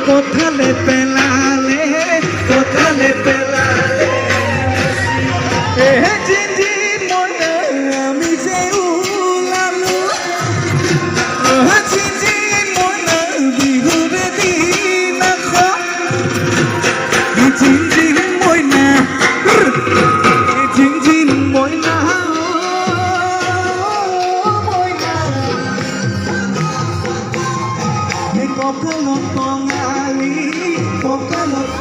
কোথালে পেলালে জিনজিন ময়না আমি যে উলালো জিনজিন ময়না বিহুৰ দিন জিনজিন ময়না জিনজিন ময়না কপালত কঙালী কপালত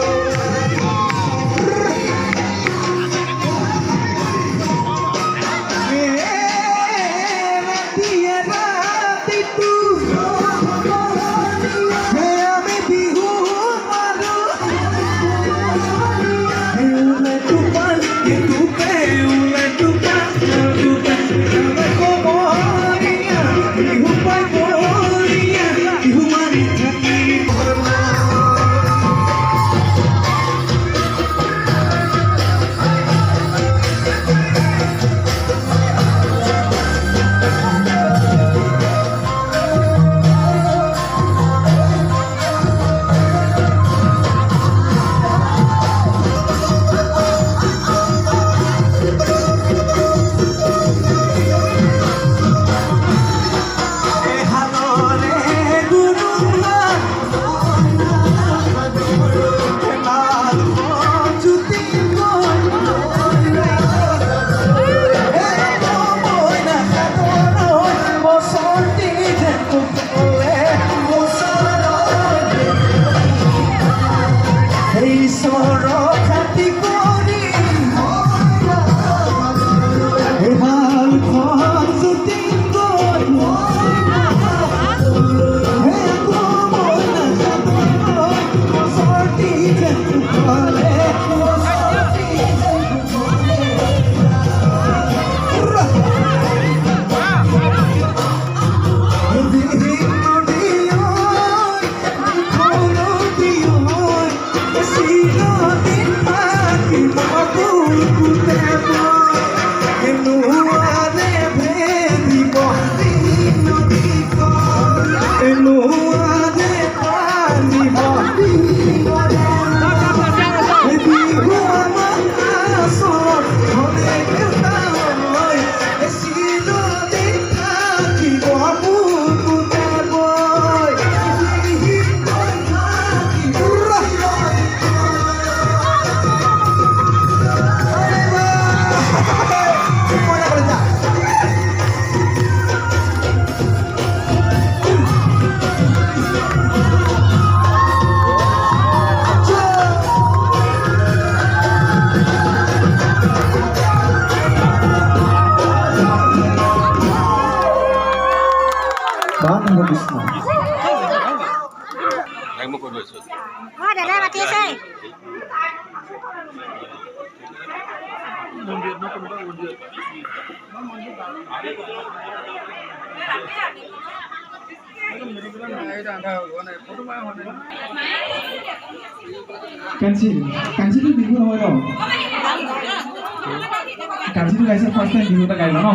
ৰাতিটো আমি বিহু মাৰো উলে টোপাল টোপে উলে টোপাল টোপে কমৰীয়া বিহু পাই বৰীয়া বিহু মাৰি থাকি দাদা মাতি আছে কাঞ্চিটো বিহু নহয় ন কাঞ্চিটো গাইছে ফাৰ্ষ্ট টাইম বিহু এটা গাইলা ন